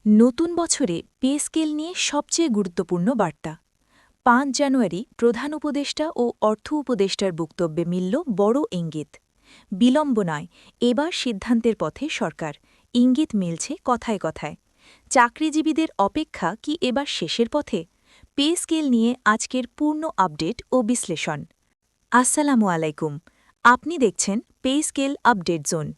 নতুন বছরে pay scale নিয়ে সবচেয়ে গুরুত্বপূর্ণ বার্তা ৫ জানুয়ারি প্রধান উপদেষ্টা ও অর্থ উপদেষ্টার বক্তব্যে মিলল বড় ইঙ্গিত বিলম্ব নয় এবার সিদ্ধান্তের পথে সরকার ইঙ্গিত মিলছে কথায় কথায় চাকরিজীবীদের অপেক্ষা কি এবার শেষের পথে পে স্কেল নিয়ে আজকের পূর্ণ আপডেট ও বিশ্লেষণ আসসালামু আলাইকুম আপনি দেখছেন পে স্কেল আপডেট জোন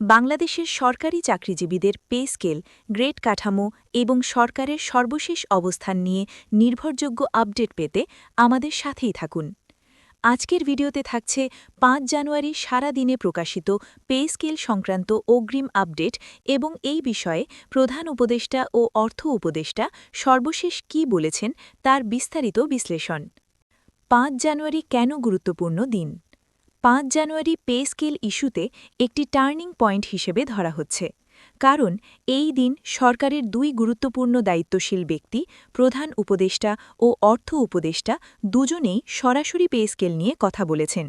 বাংলাদেশের সরকারি চাকরিজীবীদের পে স্কেল গ্রেড কাঠামো এবং সরকারের সর্বশেষ অবস্থান নিয়ে নির্ভরযোগ্য আপডেট পেতে আমাদের সাথেই থাকুন আজকের ভিডিওতে থাকছে ৫ জানুয়ারি সারা দিনে প্রকাশিত পে স্কেল সংক্রান্ত অগ্রিম আপডেট এবং এই বিষয়ে প্রধান উপদেষ্টা ও অর্থ উপদেষ্টা সর্বশেষ কী বলেছেন তার বিস্তারিত বিশ্লেষণ ৫ জানুয়ারি কেন গুরুত্বপূর্ণ দিন ৫ জানুয়ারি পে স্কেল ইস্যুতে একটি টার্নিং পয়েন্ট হিসেবে ধরা হচ্ছে কারণ এই দিন সরকারের দুই গুরুত্বপূর্ণ দায়িত্বশীল ব্যক্তি প্রধান উপদেষ্টা ও অর্থ উপদেষ্টা দুজনেই সরাসরি পে স্কেল নিয়ে কথা বলেছেন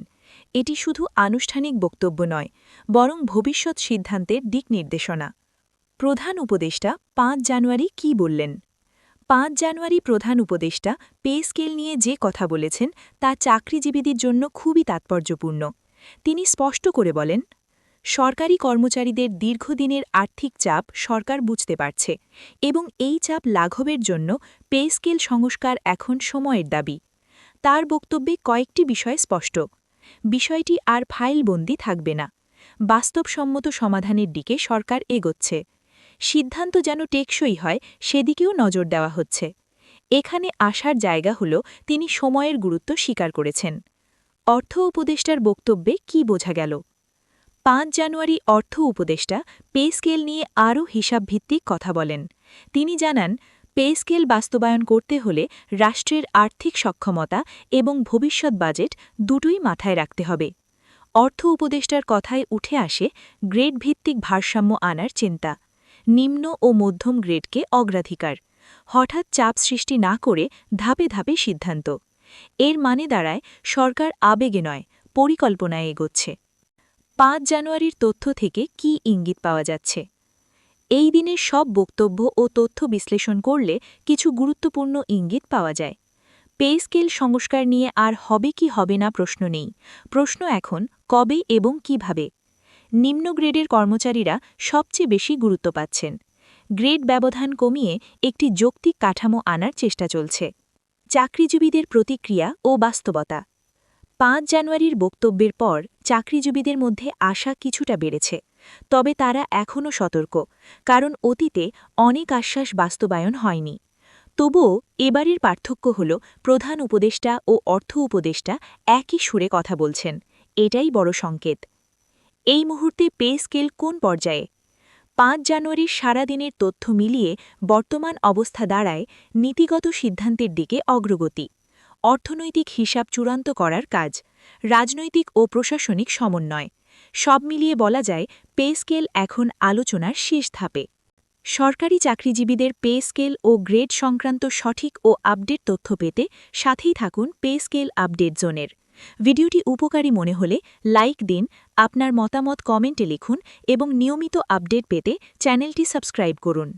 এটি শুধু আনুষ্ঠানিক বক্তব্য নয় বরং ভবিষ্যৎ সিদ্ধান্তের দিক নির্দেশনা প্রধান উপদেষ্টা ৫ জানুয়ারি কী বললেন ৫ জানুয়ারি প্রধান উপদেষ্টা পে স্কেল নিয়ে যে কথা বলেছেন তা চাকরিজীবীদের জন্য খুবই তাৎপর্যপূর্ণ তিনি স্পষ্ট করে বলেন সরকারি কর্মচারীদের দীর্ঘদিনের আর্থিক চাপ সরকার বুঝতে পারছে এবং এই চাপ লাঘবের জন্য পে স্কেল সংস্কার এখন সময়ের দাবি তার বক্তব্যে কয়েকটি বিষয় স্পষ্ট বিষয়টি আর ফাইলবন্দি থাকবে না বাস্তবসম্মত সমাধানের দিকে সরকার এগোচ্ছে সিদ্ধান্ত যেন টেকসই হয় সেদিকেও নজর দেওয়া হচ্ছে এখানে আসার জায়গা হল তিনি সময়ের গুরুত্ব স্বীকার করেছেন অর্থ উপদেষ্টার বক্তব্যে কি বোঝা গেল ৫ জানুয়ারি অর্থ উপদেষ্টা পে স্কেল নিয়ে আরও হিসাবভিত্তিক কথা বলেন তিনি জানান পে স্কেল বাস্তবায়ন করতে হলে রাষ্ট্রের আর্থিক সক্ষমতা এবং ভবিষ্যৎ বাজেট দুটোই মাথায় রাখতে হবে অর্থ উপদেষ্টার কথায় উঠে আসে গ্রেড ভিত্তিক ভারসাম্য আনার চিন্তা নিম্ন ও মধ্যম গ্রেডকে অগ্রাধিকার হঠাৎ চাপ সৃষ্টি না করে ধাপে ধাপে সিদ্ধান্ত এর মানে দাঁড়ায় সরকার আবেগে নয় পরিকল্পনায় এগোচ্ছে ৫ জানুয়ারির তথ্য থেকে কি ইঙ্গিত পাওয়া যাচ্ছে এই দিনের সব বক্তব্য ও তথ্য বিশ্লেষণ করলে কিছু গুরুত্বপূর্ণ ইঙ্গিত পাওয়া যায় পে স্কেল সংস্কার নিয়ে আর হবে কি হবে না প্রশ্ন নেই প্রশ্ন এখন কবে এবং কিভাবে নিম্ন গ্রেডের কর্মচারীরা সবচেয়ে বেশি গুরুত্ব পাচ্ছেন গ্রেড ব্যবধান কমিয়ে একটি যৌক্তিক কাঠামো আনার চেষ্টা চলছে চাকরিজীবীদের প্রতিক্রিয়া ও বাস্তবতা ৫ জানুয়ারির বক্তব্যের পর চাকরিজীবীদের মধ্যে আশা কিছুটা বেড়েছে তবে তারা এখনও সতর্ক কারণ অতীতে অনেক আশ্বাস বাস্তবায়ন হয়নি তবুও এবারের পার্থক্য হল প্রধান উপদেষ্টা ও অর্থ উপদেষ্টা একই সুরে কথা বলছেন এটাই বড় সংকেত এই মুহূর্তে পে স্কেল কোন পর্যায়ে ৫ জানুয়ারির সারাদিনের তথ্য মিলিয়ে বর্তমান অবস্থা দাঁড়ায় নীতিগত সিদ্ধান্তের দিকে অগ্রগতি অর্থনৈতিক হিসাব চূড়ান্ত করার কাজ রাজনৈতিক ও প্রশাসনিক সমন্বয় সব মিলিয়ে বলা যায় পে স্কেল এখন আলোচনার শেষ ধাপে সরকারি চাকরিজীবীদের পে স্কেল ও গ্রেড সংক্রান্ত সঠিক ও আপডেট তথ্য পেতে সাথেই থাকুন পে স্কেল আপডেট জোনের ভিডিওটি উপকারী মনে হলে লাইক দিন আপনার মতামত কমেন্টে লিখুন এবং নিয়মিত আপডেট পেতে চ্যানেলটি সাবস্ক্রাইব করুন